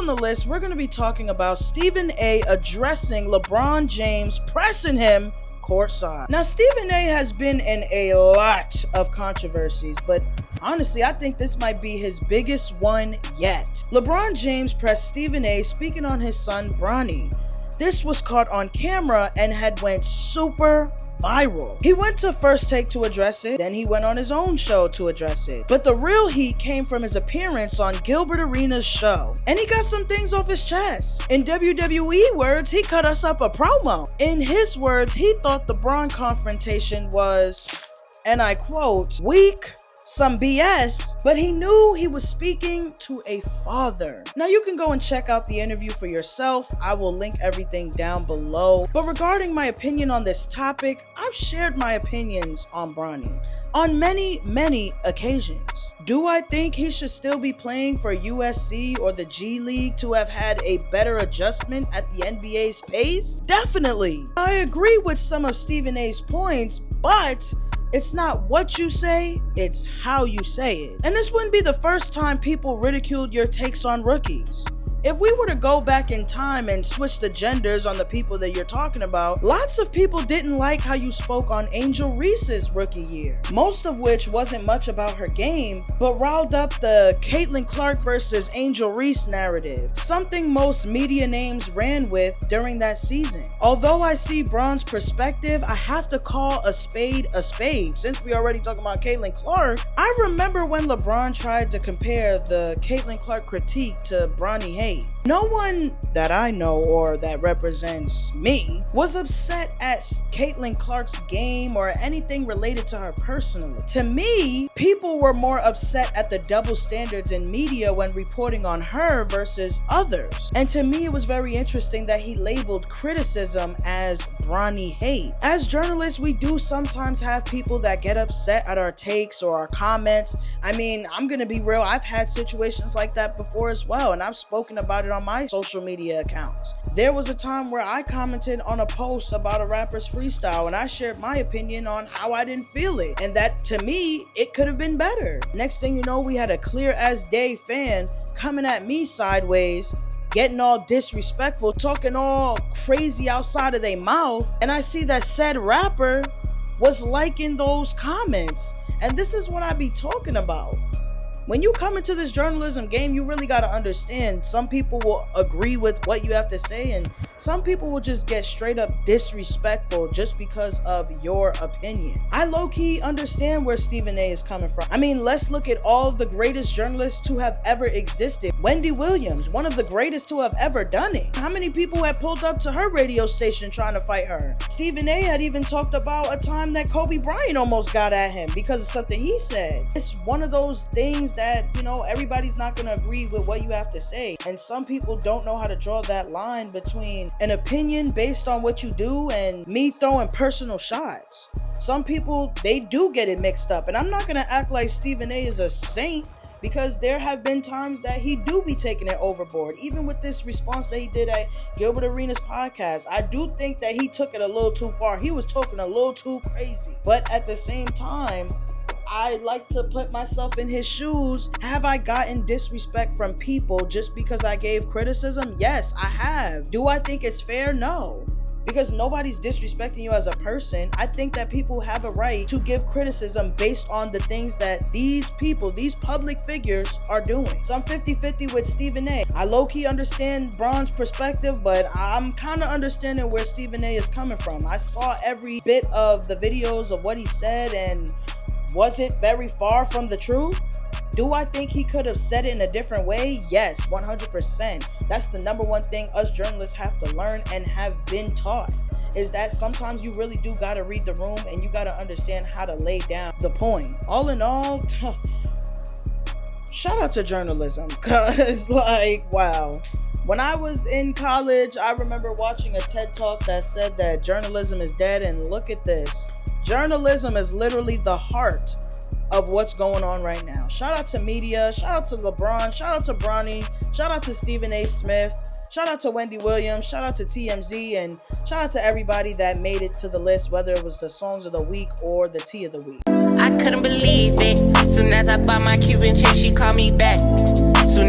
on the list, we're going to be talking about Stephen A. addressing LeBron James, pressing him courtside. Now, Stephen A. has been in a lot of controversies, but honestly, I think this might be his biggest one yet. LeBron James pressed Stephen A. speaking on his son, Bronny. This was caught on camera and had went super viral. He went to First Take to address it, then he went on his own show to address it. But the real heat came from his appearance on Gilbert Arenas' show, and he got some things off his chest. In WWE words, he cut us up a promo. In his words, he thought the Braun confrontation was, and I quote, weak, some BS, but he knew he was speaking to a father. Now you can go and check out the interview for yourself. I will link everything down below. But regarding my opinion on this topic, I've shared my opinions on Bronny on many occasions. Do I think he should still be playing for USC or the G League to have had a better adjustment at the NBA's pace? Definitely. I agree with some of Stephen A's points, but it's not what you say, it's how you say it. And this wouldn't be the first time people ridiculed your takes on rookies. If we were to go back in time and switch the genders on the people that you're talking about, lots of people didn't like how you spoke on Angel Reese's rookie year. Most of which wasn't much about her game, but riled up the Caitlin Clark versus Angel Reese narrative, something most media names ran with during that season. Although I see Bron's perspective, I have to call a spade a spade. Since we already talking about Caitlin Clark, I remember when LeBron tried to compare the Caitlin Clark critique to Bronny Hayes. No one that I know or that represents me was upset at Caitlin Clark's game or anything related to her personally. To me, people were more upset at the double standards in media when reporting on her versus others. And to me, it was very interesting that he labeled criticism as Bronny hate. As journalists, we do sometimes have people that get upset at our takes or our comments. I mean, I'm gonna be real, I've had situations like that before as well, and I've spoken about it on my social media accounts. There was a time where I commented on a post about a rapper's freestyle and I shared my opinion on how I didn't feel it, and that to me, it could have been better. Next thing you know, we had a clear as day fan coming at me sideways, getting all disrespectful, talking all crazy outside of their mouth, and I see that said rapper was liking those comments. And this is what I be talking about. When you come into this journalism game, you really got to understand some people will agree with what you have to say, and some people will just get straight up disrespectful just because of your opinion. I low-key understand where Stephen A is coming from. I mean, let's look at all the greatest journalists to have ever existed. Wendy Williams, one of the greatest to have ever done it. How many people had pulled up to her radio station trying to fight her? Stephen A had even talked about a time that Kobe Bryant almost got at him because of something he said. It's one of those things that, you know, everybody's not going to agree with what you have to say. And some people don't know how to draw that line between an opinion based on what you do and me throwing personal shots. Some people, they do get it mixed up. And I'm not going to act like Stephen A is a saint, because there have been times that he do be taking it overboard. Even with this response that he did at Gilbert Arenas' podcast, I do think that he took it a little too far. He was talking a little too crazy. But at the same time, I like to put myself in his shoes. Have I gotten disrespect from people just because I gave criticism? Yes, I have. Do I think it's fair? No. Because nobody's disrespecting you as a person. I think that people have a right to give criticism based on the things that these people, these public figures are doing. So I'm 50-50 with Stephen A. I low-key understand Bron's perspective, but I'm kind of understanding where Stephen A is coming from. I saw every bit of the videos of what he said, and was it very far from the truth? Do I think he could have said it in a different way? Yes, 100%. That's the number one thing us journalists have to learn and have been taught, is that sometimes you really do got to read the room and you got to understand how to lay down the point. All in all, shout out to journalism, because like, wow. When I was in college, I remember watching a TED Talk that said that journalism is dead, and look at this. Journalism is literally the heart of what's going on right now. Shout out to media, shout out to LeBron, shout out to Bronny, shout out to Stephen A. Smith, shout out to Wendy Williams, shout out to TMZ, and shout out to everybody that made it to the list, whether it was the songs of the week or the tea of the week. I couldn't believe it. Soon as I bought my Cuban chain, she called me back. Soon